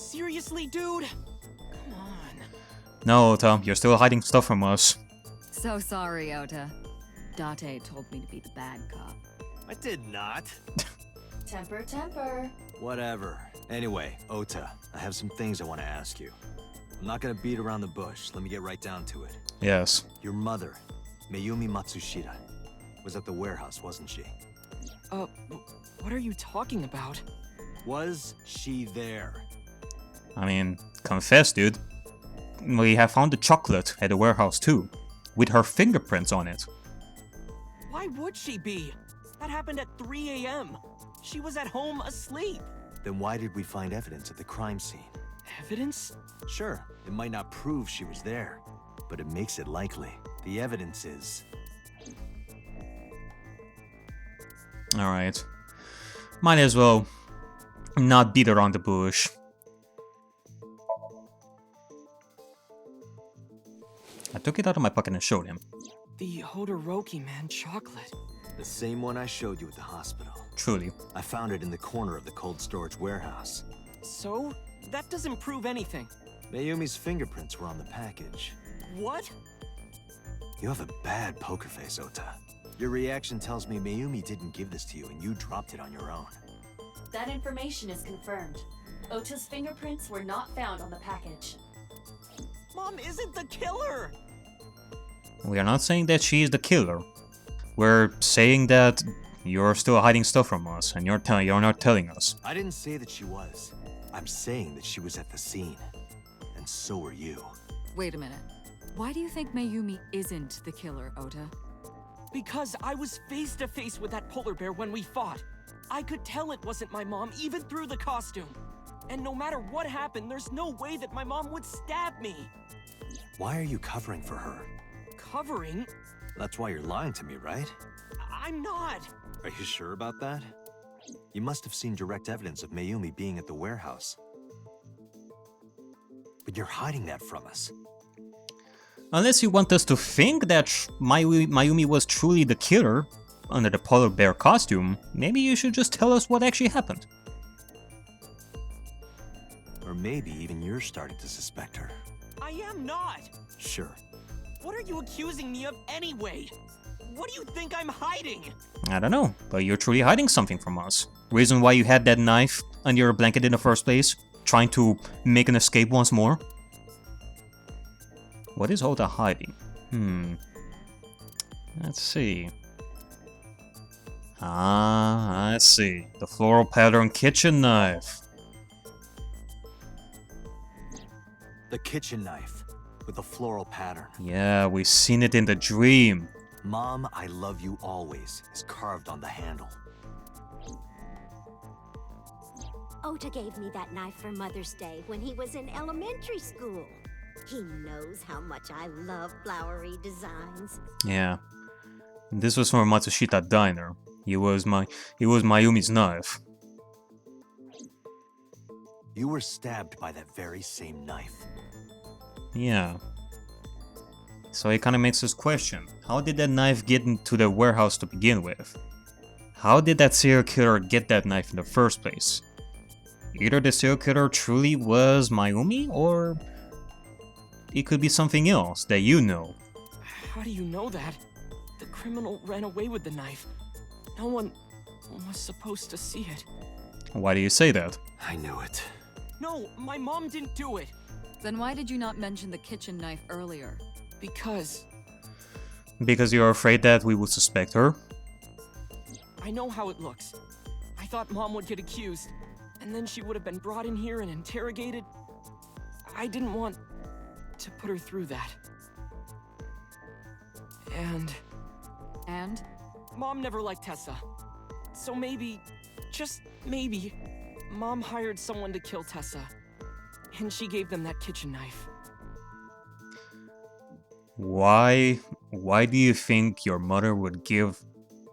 Seriously, dude? Come on. No, Ota, you're still hiding stuff from us. So sorry, Ota. Date told me to be the bad cop. I did not. Temper, temper. Whatever. Anyway, Ota, I have some things I want to ask you. I'm not gonna beat around the bush. Let me get right down to it. Yes. Your mother, Mayumi Matsushita, was at the warehouse, wasn't she? What are you talking about? Was she there? I mean, confess, dude. We have found the chocolate at the warehouse too, with her fingerprints on it. Why would she be? That happened at 3 a.m. She was at home asleep. Then why did we find evidence at the crime scene? Evidence? Sure, it might not prove she was there, but it makes it likely. The evidence is... Alright. Might as well not beat around the bush. I took it out of my pocket and showed him. The Hodoroki man chocolate. the same one I showed you at the hospital. Truly. I found it in the corner of the cold storage warehouse. So? That doesn't prove anything. Mayumi's fingerprints were on the package. What? You have a bad poker face, Ota. Your reaction tells me Mayumi didn't give this to you and you dropped it on your own. That information is confirmed. Ota's fingerprints were not found on the package. Mom isn't the killer! We are not saying that she is the killer. We're saying that you're still hiding stuff from us, and you're not telling us. I didn't say that she was. I'm saying that she was at the scene. And so were you. Wait a minute. Why do you think Mayumi isn't the killer, Ota? Because I was face to face with that polar bear when we fought. I could tell it wasn't my mom, even through the costume. And no matter what happened, there's no way that my mom would stab me. Why are you covering for her? Covering? That's why you're lying to me, right? I'm not. Are you sure about that? You must have seen direct evidence of Mayumi being at the warehouse. But you're hiding that from us. Unless you want us to think that Mayumi was truly the killer under the polar bear costume, maybe you should just tell us what actually happened. Or maybe even you're starting to suspect her. I am not. Sure. What are you accusing me of anyway? What do you think I'm hiding? I don't know, but you're truly hiding something from us. Reason why you had that knife under your blanket in the first place? Trying to make an escape once more? What is Ota hiding? Let's see. I see. The floral pattern kitchen knife. The kitchen knife with a floral pattern. Yeah, we've seen it in the dream. Mom, I love you always is carved on the handle. Ota gave me that knife for Mother's Day when he was in elementary school. He knows how much I love flowery designs. Yeah. This was from Matsushita Diner. It was Mayumi's knife. You were stabbed by that very same knife. Yeah. So it kind of makes us question, how did that knife get into the warehouse to begin with? How did that serial killer get that knife in the first place? Either the serial killer truly was Mayumi, or it could be something else that you know. How do you know that? The criminal ran away with the knife. No one was supposed to see it. Why do you say that? I knew it. No, my mom didn't do it. Then why did you not mention the kitchen knife earlier? Because Because you're afraid that we would suspect her? I know how it looks. I thought Mom would get accused, and then she would have been brought in here and interrogated. I didn't want to put her through that. And Mom never liked Tessa. So maybe, just maybe, Mom hired someone to kill Tessa. And she gave them that kitchen knife. Why do you think your mother would give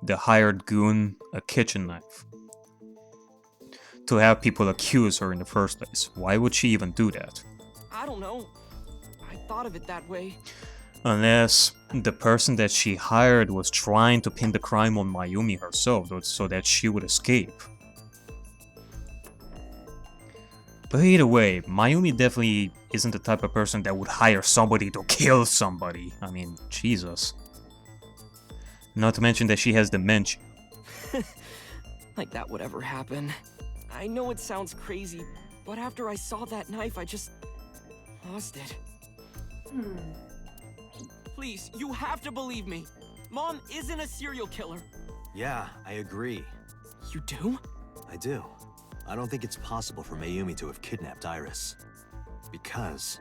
the hired goon a kitchen knife? To have people accuse her in the first place. Why would she even do that? I don't know. I thought of it that way. Unless the person that she hired was trying to pin the crime on Mayumi herself, so that she would escape. But either way, Mayumi definitely isn't the type of person that would hire somebody to kill somebody. I mean, Jesus. Not to mention that she has dementia. Like that would ever happen. I know it sounds crazy, but after I saw that knife, I just lost it. Please, you have to believe me. Mom isn't a serial killer. Yeah, I agree. You do? I do. I don't think it's possible for Mayumi to have kidnapped Iris. Because...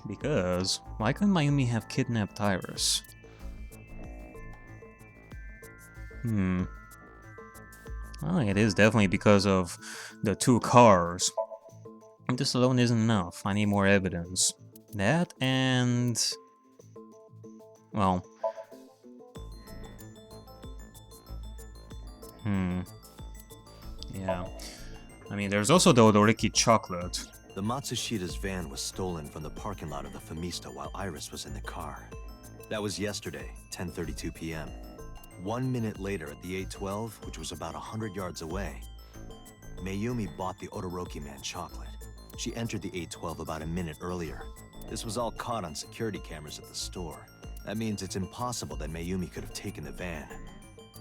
Because... Why couldn't Mayumi have kidnapped Iris? Well, it is definitely because of the 2 cars. This alone isn't enough. I need more evidence. That and... Well... Yeah. I mean, there's also the Odoriki chocolate. the Matsushida's van was stolen from the parking lot of the Famista while Iris was in the car. That was yesterday, 10:32 p.m. 1 minute later at the 812, which was about 100 yards away, Mayumi bought the Odoroki man chocolate. She entered the 812 about a minute earlier. This was all caught on security cameras at the store. That means it's impossible that Mayumi could have taken the van.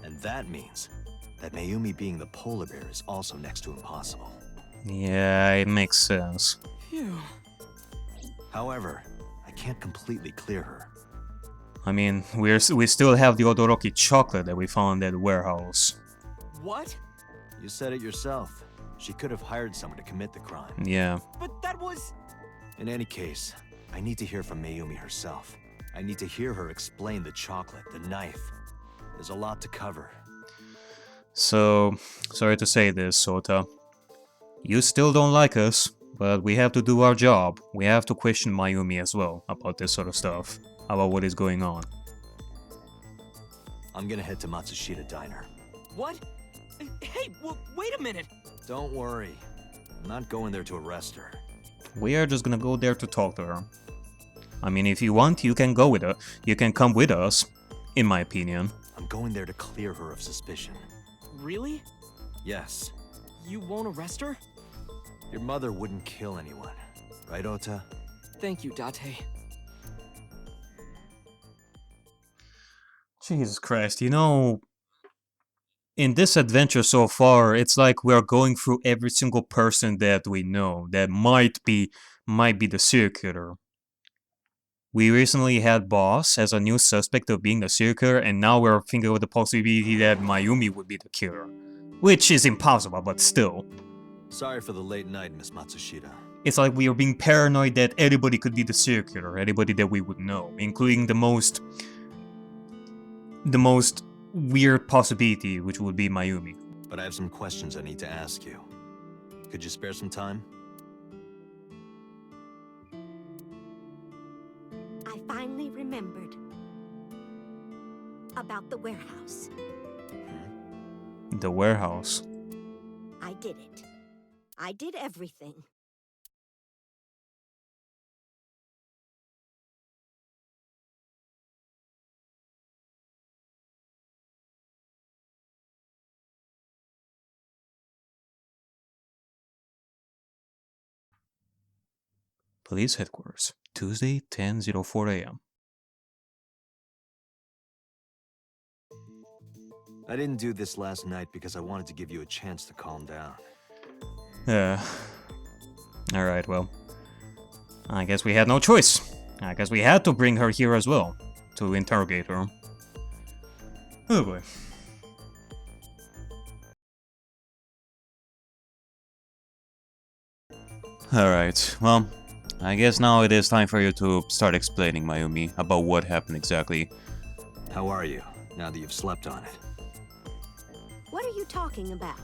And that means that Mayumi being the polar bear is also next to impossible. Yeah, it makes sense. Phew. However, I can't completely clear her. I mean, we still have the Odoroki chocolate that we found at the warehouse. What? You said it yourself. She could have hired someone to commit the crime. Yeah. But that was... In any case, I need to hear from Mayumi herself. I need to hear her explain the chocolate, the knife. There's a lot to cover. So, sorry to say this, Sota. You still don't like us, but we have to do our job. We have to question Mayumi as well about this sort of stuff, about what is going on. I'm gonna head to Matsushita Diner. What? Hey, wait a minute! Don't worry. I'm not going there to arrest her. We are just gonna go there to talk to her. I mean, if you want, you can go with her. You can come with us, in my opinion. I'm going there to clear her of suspicion. Really? Yes. You won't arrest her? Your mother wouldn't kill anyone. Right, Ota? Thank you, Date. Jesus Christ, you know... In this adventure so far, it's like we're going through every single person that we know that might be the serial killer. We recently had Boss as a new suspect of being the serial killer, and now we're thinking of the possibility that Mayumi would be the killer. Which is impossible, but still. Sorry for the late night, Miss Matsushita. It's like we are being paranoid that anybody could be the serial killer, anybody that we would know, including the most weird possibility, which would be Mayumi. But I have some questions I need to ask you. Could you spare some time? I finally remembered. About the warehouse. The warehouse. I did it. I did everything. Police headquarters, Tuesday, 10:04 a.m. I didn't do this last night because I wanted to give you a chance to calm down. Alright, well. I guess we had no choice. I guess we had to bring her here as well, to interrogate her. Oh boy. Alright, well, I guess now it is time for you to start explaining, Mayumi, about what happened exactly. How are you, now that you've slept on it? What are you talking about?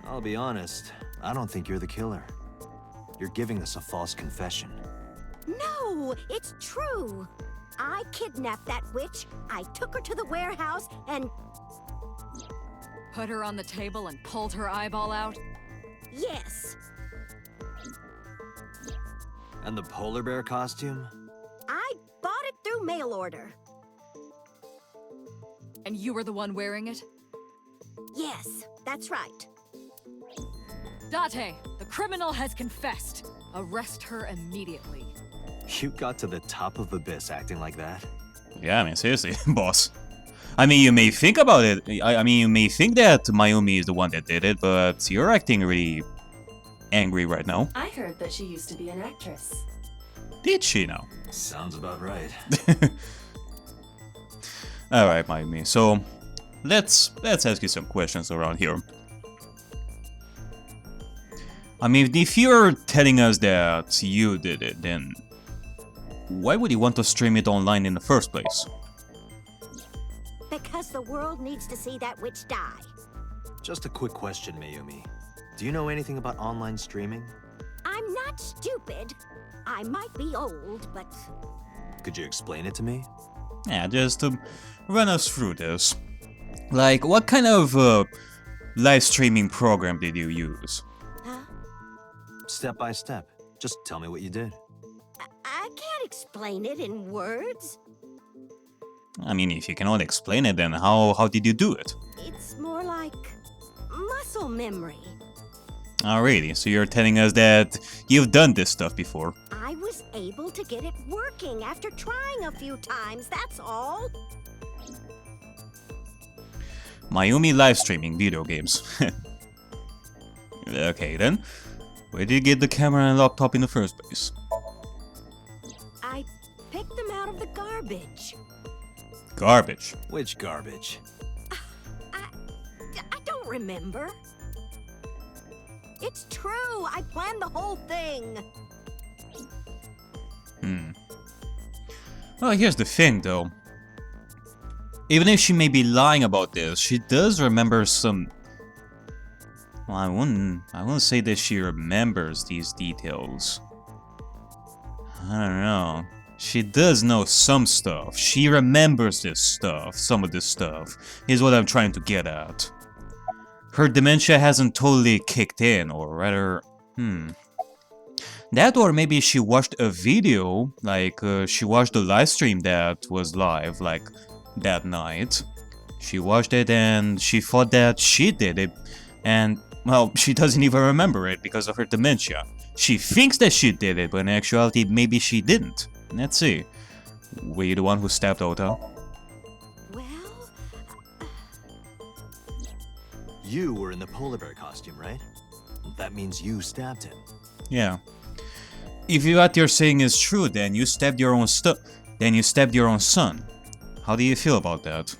I'll be honest, I don't think you're the killer. You're giving us a false confession. No, it's true. I kidnapped that witch, I took her to the warehouse, and... Put her on the table and pulled her eyeball out? yes, And the polar bear costume? I bought it through mail order. And you were the one wearing it? Yes, that's right. Date, the criminal has confessed. Arrest her immediately. You got to the top of Abyss acting like that? Yeah, I mean, seriously, boss. I mean, you may think about it. I mean, you may think that Mayumi is the one that did it, but you're acting really angry right now. I heard that she used to be an actress. Did she now? Sounds about right. Alright, Mayumi, so let's ask you some questions around here. I mean, if you're telling us that you did it, then why would you want to stream it online in the first place? Because the world needs to see that witch die. Just a quick question, Mayumi. Do you know anything about online streaming? I'm not stupid. I might be old, but Could you explain it to me? Yeah, just run us through this. Like, what kind of live streaming program did you use? Step by step. Just tell me what you did. I can't explain it in words. I mean, if you cannot explain it, then how did you do it? It's more like muscle memory. Alrighty, so you're telling us that you've done this stuff before. I was able to get it working after trying a few times, that's all. Mayumi live streaming video games. Okay then, where did you get the camera and laptop in the first place? I picked them out of the garbage. Garbage. Which garbage? I don't remember. It's true, I planned the whole thing. Well, here's the thing though. Even if she may be lying about this, she does remember some... Well, I wouldn't say that she remembers these details. I don't know. She does know some stuff. She remembers this stuff. Some of this stuff is what I'm trying to get at. Her dementia hasn't totally kicked in, or rather, that, or maybe she watched a video, like she watched the live stream that was live, like that night. She watched it and she thought that she did it, and well, she doesn't even remember it because of her dementia. She thinks that she did it, but in actuality, maybe she didn't. Let's see. Were you the one who stabbed Ota? Well, You were in the polar bear costume, right? That means you stabbed him. Yeah. If what you're saying is true, then you stabbed your own son. How do you feel about that?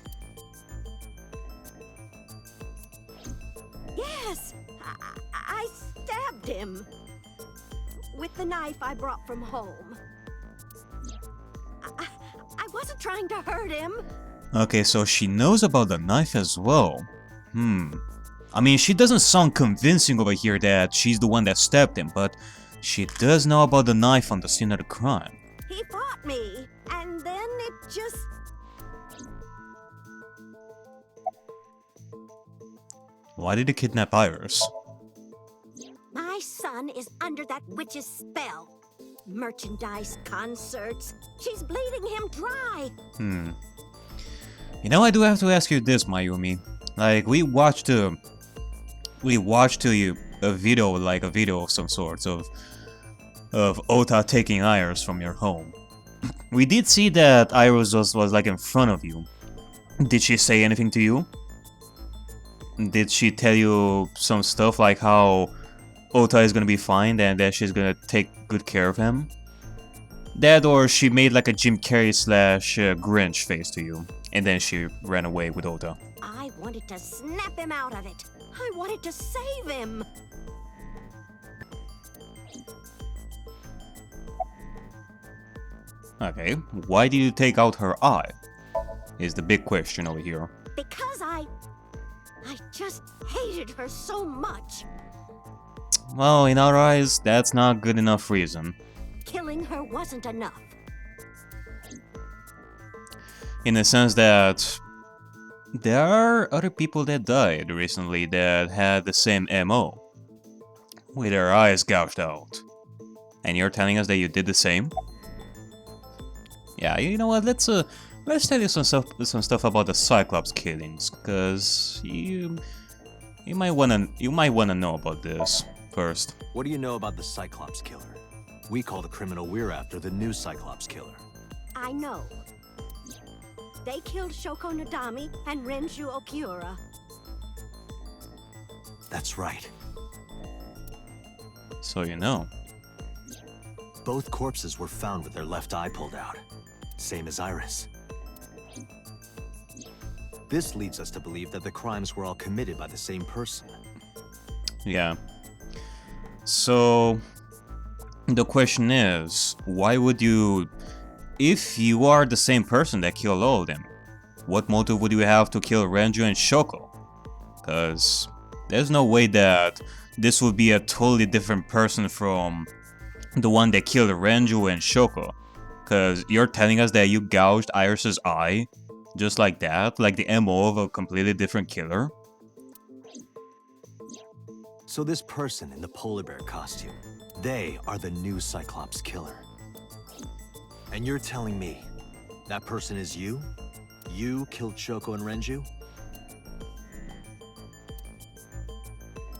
yes, I stabbed him. With the knife I brought from home. I wasn't trying to hurt him. Okay, so she knows about the knife as well. I mean, she doesn't sound convincing over here that she's the one that stabbed him, but she does know about the knife on the scene of the crime. He fought me, and then it just... Why did he kidnap Iris? My son is under that witch's spell. Merchandise, concerts. She's bleeding him dry. You know, I do have to ask you this, Mayumi. Like, we watched a video, like a video of some sort, of Ota taking Iris from your home. We did see that Iris was like in front of you. Did she say anything to you? Did she tell you some stuff like how Ota is gonna be fine and that she's gonna take good care of him? That, or she made like a Jim Carrey / Grinch face to you, and then she ran away with Ota. I wanted to snap him out of it. I wanted to save him. Okay, why did you take out her eye? Is the big question over here. Because I just hated her so much. Well, in our eyes, that's not good enough reason. Killing her wasn't enough. In the sense that there are other people that died recently that had the same MO, with their eyes gouged out. And you're telling us that you did the same? Yeah, you know what? Let's tell you some stuff about the Cyclops killings, cause you might wanna know about this. first. What do you know about the Cyclops killer? We call the criminal we're after the new Cyclops killer. I know. They killed Shoko Nadami and Renju Okiura. That's right. So you know. Both corpses were found with their left eye pulled out. Same as Iris. This leads us to believe that the crimes were all committed by the same person. Yeah. So the question is, why would you, if you are the same person that killed all of them, what motive would you have to kill Renju and Shoko? Because there's no way that this would be a totally different person from the one that killed Renju and Shoko. Because you're telling us that you gouged Iris's eye just like that, like the MO of a completely different killer? So this person in the polar bear costume, they are the new Cyclops killer. And you're telling me that person is you? You killed Shoko and Renju?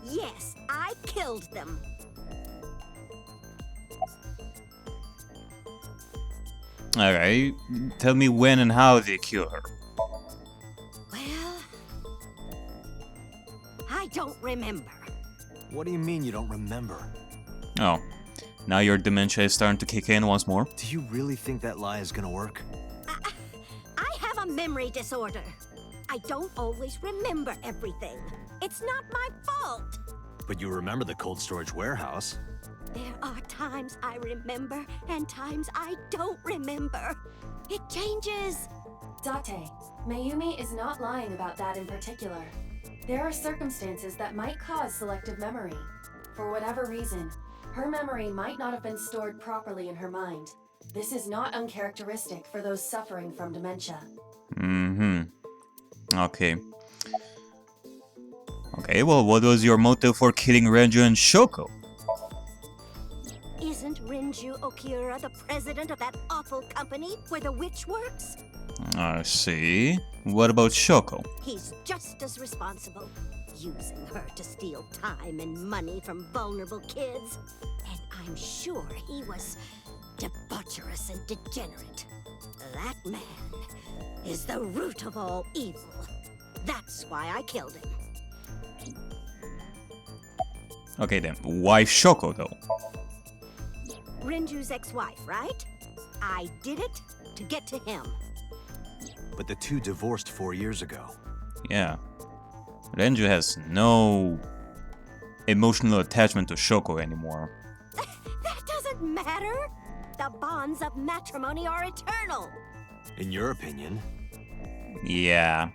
Yes, I killed them. Alright, tell me when and how they kill her. Well, I don't remember. What do you mean you don't remember? Oh, now your dementia is starting to kick in once more? Do you really think that lie is gonna work? I have a memory disorder. I don't always remember everything. It's not my fault. But you remember the cold storage warehouse. There are times I remember and times I don't remember. It changes. Date, Mayumi is not lying about that in particular. There are circumstances that might cause selective memory. For whatever reason, her memory might not have been stored properly in her mind. This is not uncharacteristic for those suffering from dementia. Okay. Okay, well, what was your motive for killing Renju and Shoko? Isn't Renju Okiura the president of that awful company where the witch works? I see. What about Shoko? He's just as responsible, using her to steal time and money from vulnerable kids. And I'm sure he was debaucherous and degenerate. That man is the root of all evil. That's why I killed him. Okay then, why Shoko though? Renju's ex-wife, right? I did it to get to him. But the two divorced 4 years ago. Yeah. Renju has no emotional attachment to Shoko anymore. That doesn't matter. The bonds of matrimony are eternal. In your opinion? Yeah.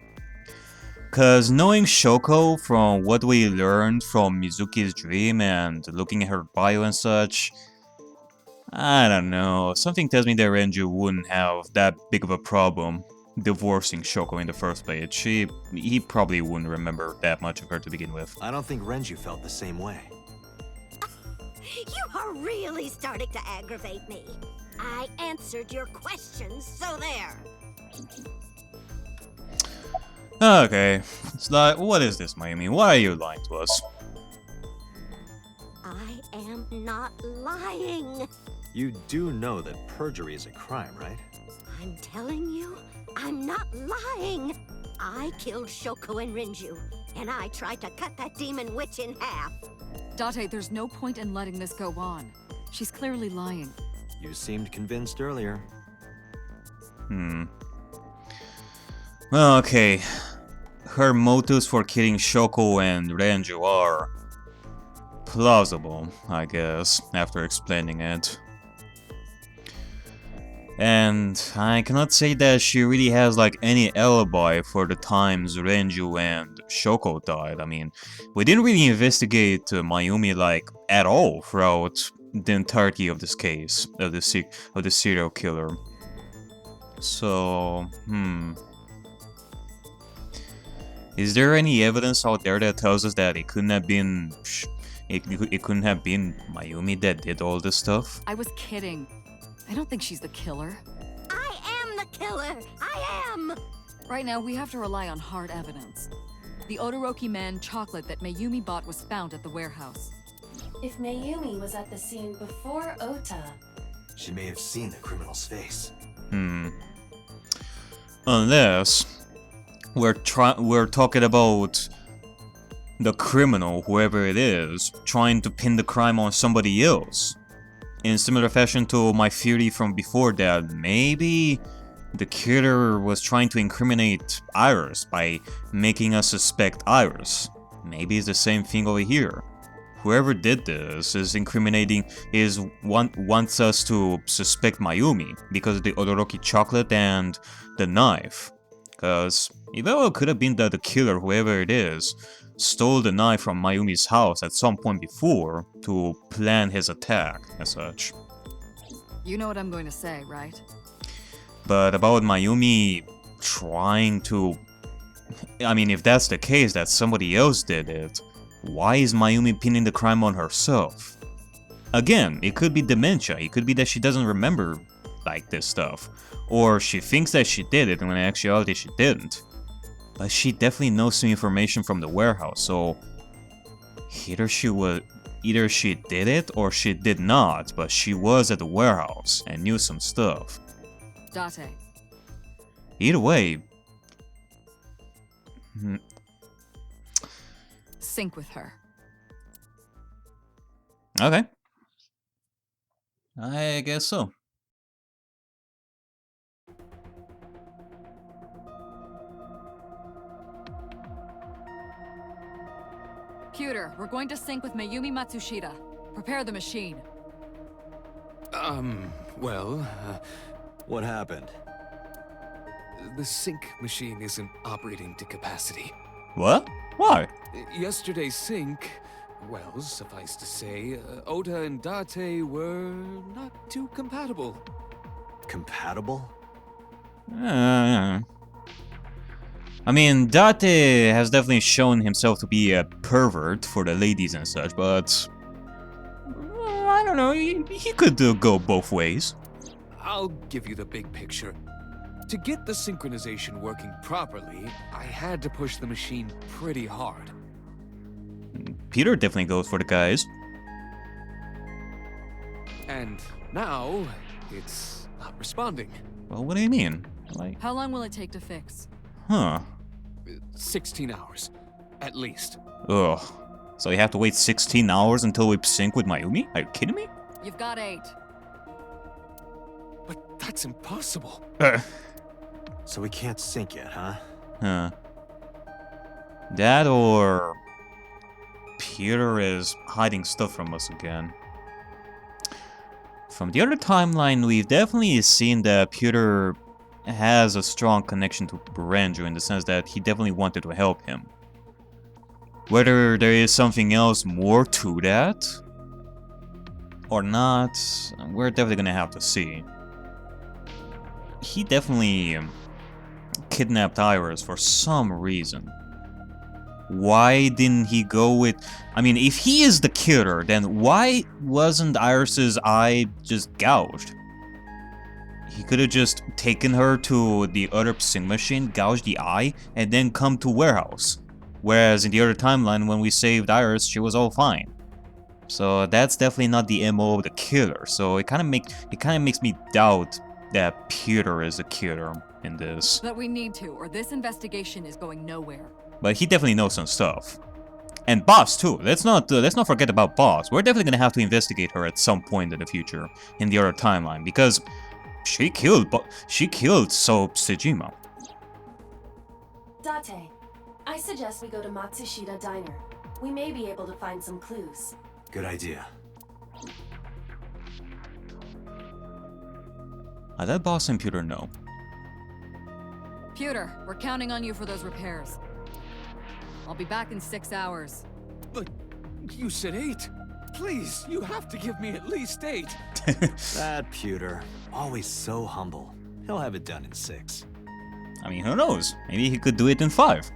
Cause knowing Shoko from what we learned from Mizuki's dream and looking at her bio and such, I don't know, something tells me that Renju wouldn't have that big of a problem divorcing Shoko in the first place. He probably wouldn't remember that much of her to begin with. I don't think Renju felt the same way. You are really starting to aggravate me. I answered your questions, so there. Okay, it's like, what is this, Mayumi? Why are you lying to us? I am not lying. You do know that perjury is a crime, right? I'm telling you, I'm not lying. I killed Shoko and Renju, and I tried to cut that demon witch in half. Date, there's no point in letting this go on. She's clearly lying. You seemed convinced earlier. Well, okay. Her motives for killing Shoko and Renju are plausible, I guess, after explaining it. And I cannot say that she really has like any alibi for the times Renju and Shoko died. I mean, we didn't really investigate Mayumi like at all throughout the entirety of this case, of the serial killer. So, is there any evidence out there that tells us that it couldn't have been it couldn't have been Mayumi that did all this stuff? I was kidding. I don't think she's the killer. I am the killer! I am! Right now, we have to rely on hard evidence. The Odoroki Man chocolate that Mayumi bought was found at the warehouse. If Mayumi was at the scene before Ota, She may have seen the criminal's face. Unless we're talking about the criminal, whoever it is, trying to pin the crime on somebody else. In similar fashion to my theory from before that maybe the killer was trying to incriminate Iris by making us suspect Iris. Maybe it's the same thing over here. Whoever did this is wants us to suspect Mayumi because of the Odoroki chocolate and the knife. Because it well could have been that the killer, whoever it is, stole the knife from Mayumi's house at some point before to plan his attack as such. You know what I'm going to say, right? But about Mayumi trying to... I mean, if that's the case, that somebody else did it, why is Mayumi pinning the crime on herself? Again, it could be dementia, it could be that she doesn't remember, like, this stuff. Or she thinks that she did it when in actuality she didn't. But she definitely knows some information from the warehouse, so... Either she did it or she did not, but she was at the warehouse and knew some stuff. Date. Either way... Sync with her. Okay. I guess so. Computer, we're going to sync with Mayumi Matsushita. Prepare the machine. What happened? The sync machine isn't operating to capacity. What? Why? Yesterday's sync, well, suffice to say, Ota and Date were not too compatible. Compatible? I mean, Date has definitely shown himself to be a pervert for the ladies and such, but... I don't know, he could go both ways. I'll give you the big picture. To get the synchronization working properly, I had to push the machine pretty hard. Peter definitely goes for the guys. And now, it's not responding. Well, what do you mean? Like... How long will it take to fix? Huh. 16 hours, at least. Ugh. So you have to wait 16 hours until we sync with Mayumi? Are you kidding me? You've got 8. But that's impossible. So we can't sync yet, huh? Huh. That or... Peter is hiding stuff from us again. From the other timeline, we've definitely seen that Peter has a strong connection to Renju in the sense that he definitely wanted to help him. Whether there is something else more to that or not, we're definitely gonna have to see. He definitely kidnapped Iris for some reason. Why didn't he go with... I mean, if he is the killer, then why wasn't Iris's eye just gouged? He could have just taken her to the other sync machine, gouged the eye, and then come to warehouse. Whereas in the other timeline, when we saved Iris, she was all fine. So that's definitely not the MO of the killer. So it kind of makes me doubt that Peter is the killer in this. But we need to, or this investigation is going nowhere. But he definitely knows some stuff. And Boss too. Let's not forget about Boss. We're definitely gonna have to investigate her at some point in the future in the other timeline because she killed So Sejima. Date, I suggest we go to Matsushita Diner. We may be able to find some clues. Good idea. I let Boss and Peter know. Pewter, we're counting on you for those repairs. I'll be back in 6 hours. But you said 8. Please, you have to give me at least 8. That Pewter, always so humble. He'll have it done in 6. I mean, who knows? Maybe he could do it in 5.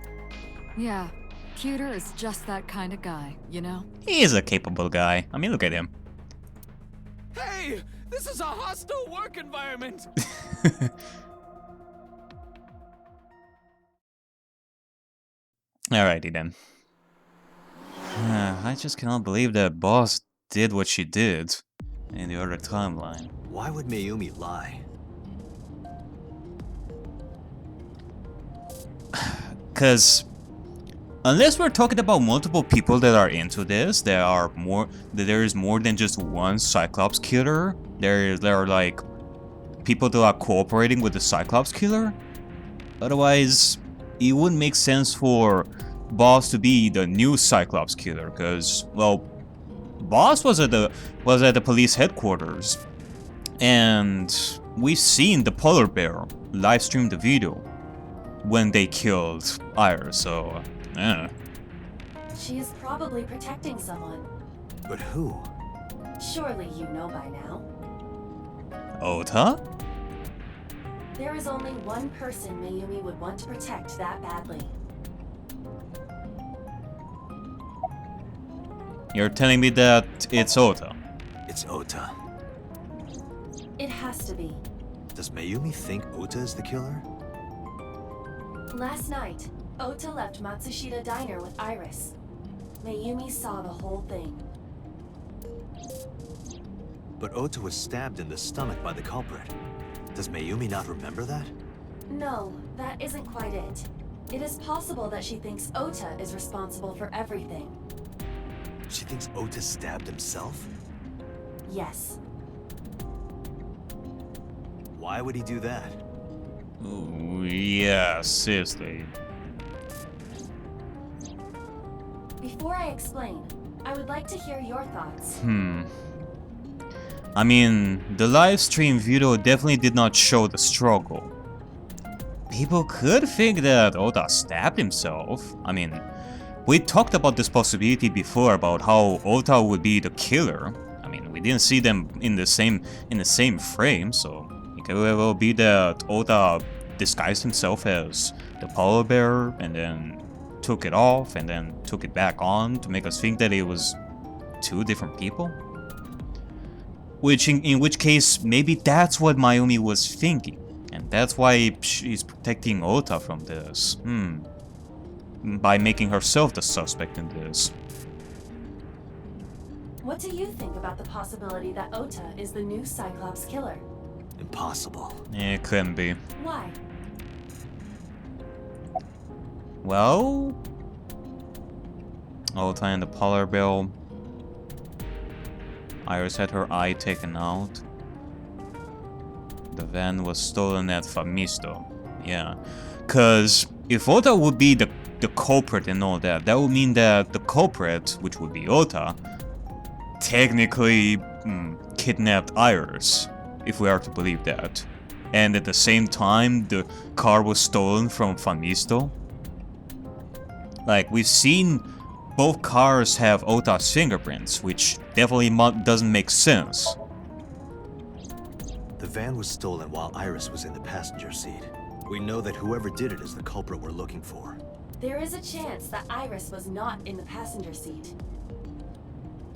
Yeah, Pewter is just that kind of guy, you know? He is a capable guy. I mean, look at him. Hey, this is a hostile work environment. Alrighty then. I just cannot believe that Boss did what she did in the other timeline. Why would Mayumi lie? Because unless we're talking about multiple people that are into this, there is more than just one Cyclops killer. There are like people that are cooperating with the Cyclops killer. Otherwise, it wouldn't make sense for Boss to be the new Cyclops killer, because, well, Boss was at the police headquarters, and we've seen the polar bear live stream the video when they killed Iris, so yeah. She is probably protecting someone. But who? Surely you know by now. Ota? There is only one person Mayumi would want to protect that badly. You're telling me that it's Ota? It's Ota. It has to be. Does Mayumi think Ota is the killer? Last night, Ota left Matsushita Diner with Iris. Mayumi saw the whole thing. But Ota was stabbed in the stomach by the culprit. Does Mayumi not remember that? No, that isn't quite it. It is possible that she thinks Ota is responsible for everything. She thinks Ota stabbed himself? Yes. Why would he do that? Ooh, yeah, seriously. Before I explain, I would like to hear your thoughts. I mean, the live stream video definitely did not show the struggle. People could think that Ota stabbed himself. I mean, we talked about this possibility before about how Ota would be the killer. I mean, we didn't see them in the same frame, so it could well be that Ota disguised himself as the polar bear and then took it off and then took it back on to make us think that it was two different people. In which case, maybe that's what Mayumi was thinking, and that's why she's protecting Ota from this. By making herself the suspect in this. What do you think about the possibility that Ota is the new Cyclops killer? Impossible. It couldn't be. Why? Well, Ota and the polar bear. Iris had her eye taken out. The van was stolen at Famisto. Yeah. Cause if Ota would be the culprit and all that, that would mean that the culprit, which would be Ota, technically kidnapped Iris, if we are to believe that. And at the same time, the car was stolen from Famisto. Like, we've seen both cars have Ota's fingerprints, which definitely doesn't make sense. The van was stolen while Iris was in the passenger seat. We know that whoever did it is the culprit we're looking for. There is a chance that Iris was not in the passenger seat.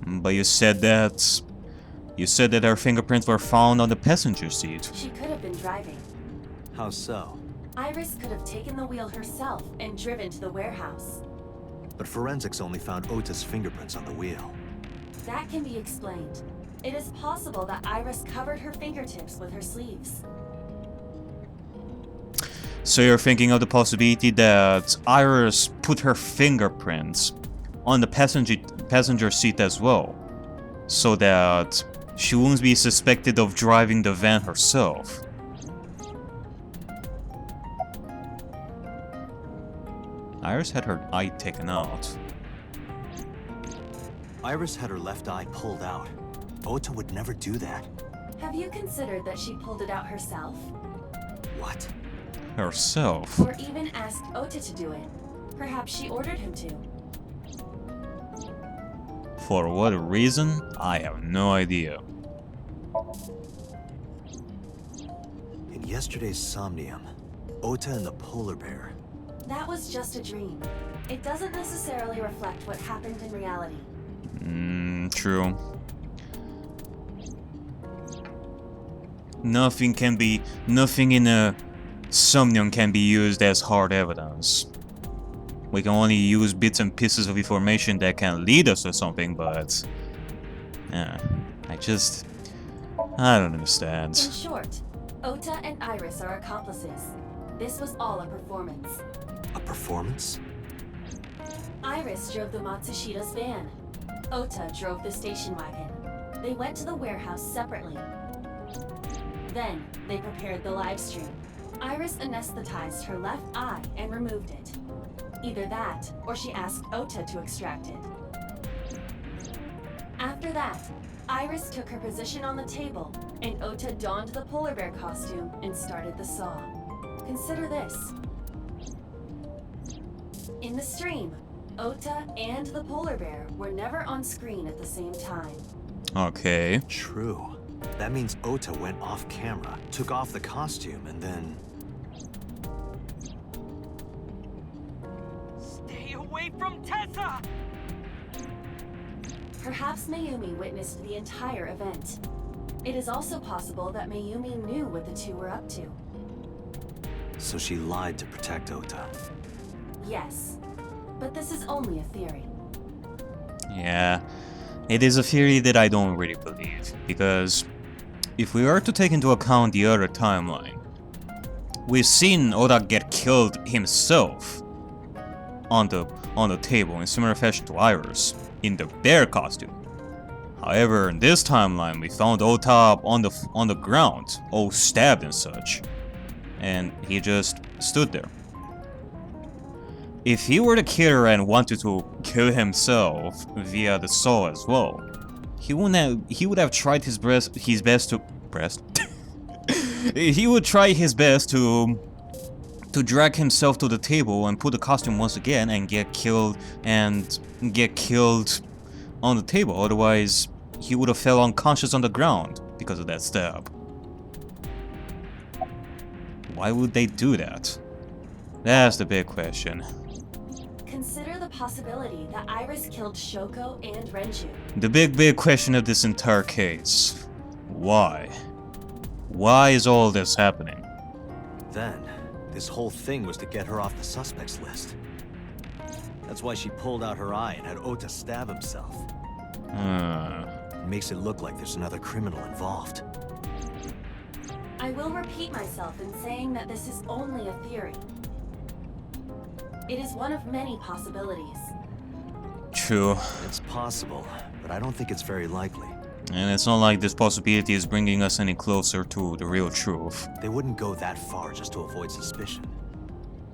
But you said that her fingerprints were found on the passenger seat. She could have been driving. How so? Iris could have taken the wheel herself and driven to the warehouse. But forensics only found Ota's fingerprints on the wheel. That can be explained. It is possible that Iris covered her fingertips with her sleeves. So you're thinking of the possibility that Iris put her fingerprints on the passenger seat as well, so that she won't be suspected of driving the van herself. Iris had her eye taken out. Iris had her left eye pulled out. Ota would never do that. Have you considered that she pulled it out herself? What? Herself? Or even asked Ota to do it? Perhaps she ordered him to. For what reason? I have no idea. In yesterday's Somnium, Ota and the polar bear. That was just a dream. It doesn't necessarily reflect what happened in reality. True. Nothing in a Somnium can be used as hard evidence. We can only use bits and pieces of information that can lead us to something, but Yeah, I don't In understand. short, Ota and Iris are accomplices. This was all a performance. A performance? Iris drove the Matsushida's van. Ota drove the station wagon. They went to the warehouse separately. Then, they prepared the live stream. Iris anesthetized her left eye and removed it. Either that, or she asked Ota to extract it. After that, Iris took her position on the table, and Ota donned the polar bear costume and started the saw. Consider this. In the stream, Ota and the polar bear were never on screen at the same time. Okay. True. That means Ota went off camera, took off the costume, and then... Stay away from Tessa! Perhaps Mayumi witnessed the entire event. It is also possible that Mayumi knew what the two were up to. So she lied to protect Ota. Yes, but this is only a theory. Yeah, it is a theory that I don't really believe, because if we are to take into account the other timeline, we've seen Oda get killed himself on the table in similar fashion to Iris in the bear costume. However, in this timeline, we found Ota on the ground, all stabbed and such, and he just stood there. If he were the killer and wanted to kill himself via the saw as well, he would have tried his best to he would try his best to drag himself to the table and put the costume once again and get killed on the table. Otherwise, he would have fell unconscious on the ground because of that stab. Why would they do that? That's the big question. Consider the possibility that Iris killed Shoko and Renju. The big question of this entire case. Why? Why is all this happening? Then, this whole thing was to get her off the suspects list. That's why she pulled out her eye and had Ota stab himself. It makes it look like there's another criminal involved. I will repeat myself in saying that this is only a theory. It is one of many possibilities. True. It's possible, but I don't think it's very likely. And it's not like this possibility is bringing us any closer to the real truth. They wouldn't go that far just to avoid suspicion.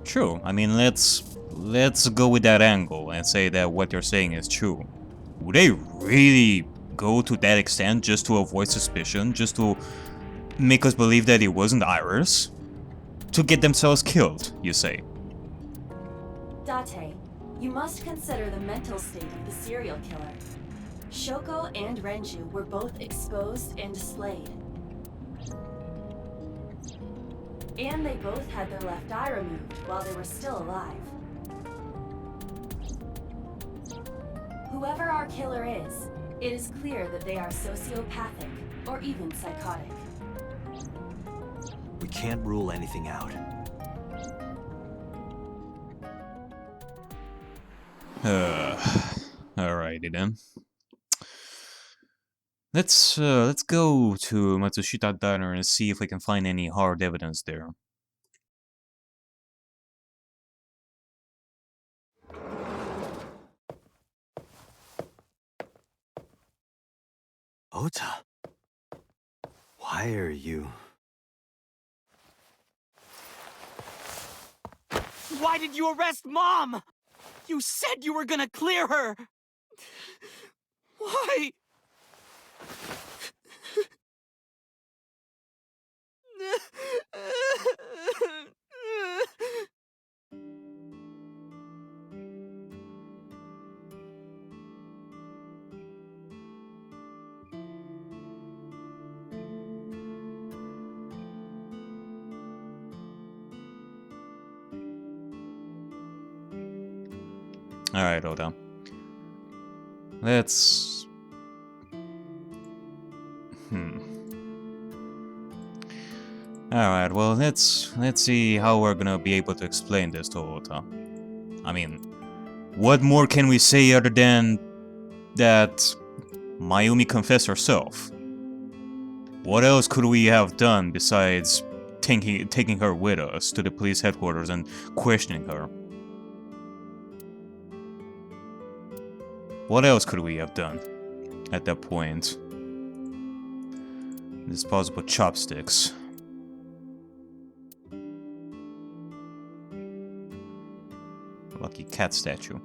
True. I mean, let's go with that angle and say that what they're saying is true. Would they really go to that extent just to avoid suspicion, just to make us believe that it wasn't Iris? To get themselves killed, you say? Date, you must consider the mental state of the serial killer. Shoko and Renju were both exposed and displayed. And they both had their left eye removed while they were still alive. Whoever our killer is, it is clear that they are sociopathic or even psychotic. We can't rule anything out. Alrighty then. Let's go to Matsushita Diner and see if we can find any hard evidence there. Ota? Why are you... Why did you arrest Mom? You said you were gonna clear her! Why? Alright, Oda. Let's... Alright, well, let's see how we're gonna be able to explain this to Ota. I mean, what more can we say other than that Mayumi confessed herself. What else could we have done besides taking her with us to the police headquarters and questioning her? What else could we have done at that point? Disposable chopsticks. Lucky cat statue.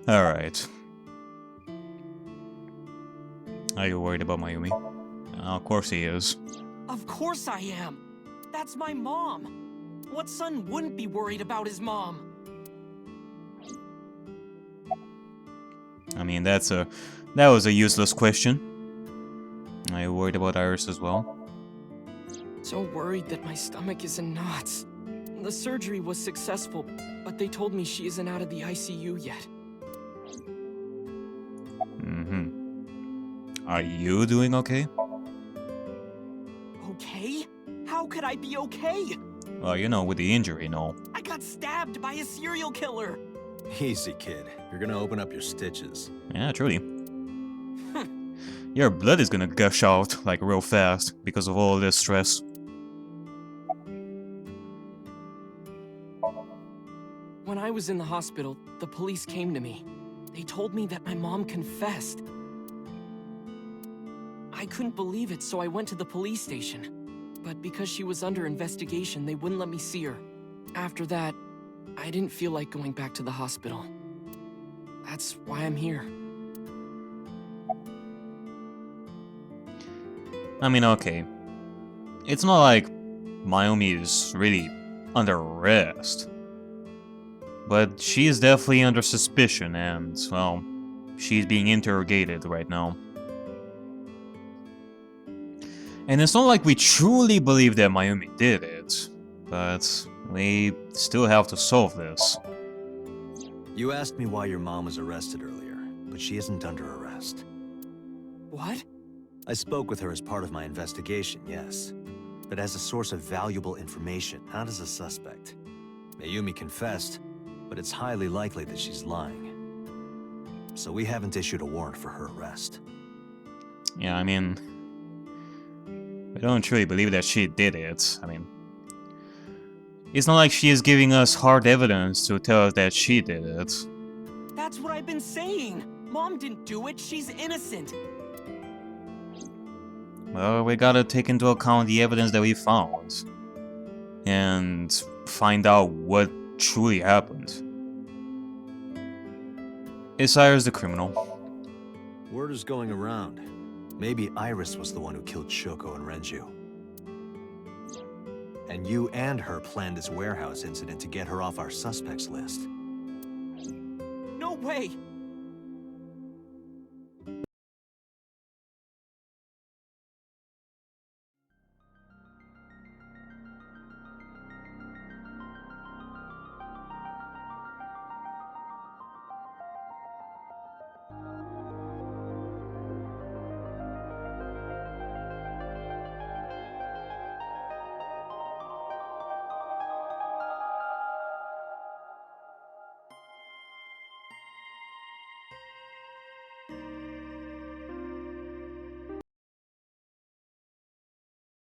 Alright. Are you worried about Mayumi? Of course he is. Of course I am. That's my mom. What son wouldn't be worried about his mom? I mean, that was a useless question. Are you worried about Iris as well? So worried that my stomach is in knots. The surgery was successful, but they told me she isn't out of the ICU yet. Are you doing okay? Okay? How could I be okay? Well, you know, with the injury and all. I got stabbed by a serial killer. Easy, kid. You're gonna open up your stitches. Yeah, truly. Your blood is gonna gush out, like, real fast because of all this stress. When I was in the hospital, the police came to me. They told me that my mom confessed. I couldn't believe it, so I went to the police station. But because she was under investigation, they wouldn't let me see her. After that, I didn't feel like going back to the hospital. That's why I'm here. I mean, okay. It's not like Mayumi is really under arrest. But she is definitely under suspicion and, well, she's being interrogated right now. And it's not like we truly believe that Mayumi did it, but we still have to solve this. You asked me why your mom was arrested earlier, but she isn't under arrest. What? I spoke with her as part of my investigation, yes. But as a source of valuable information, not as a suspect. Mayumi confessed, but it's highly likely that she's lying. So we haven't issued a warrant for her arrest. Yeah, I mean, we don't truly believe that she did it. I mean, it's not like she is giving us hard evidence to tell us that she did it. That's what I've been saying. Mom didn't do it. She's innocent. Well, we gotta take into account the evidence that we found and find out what truly happened. Is Iris the criminal? Word is going around. Maybe Iris was the one who killed Shoko and Renju. And you and her planned this warehouse incident to get her off our suspects list. No way.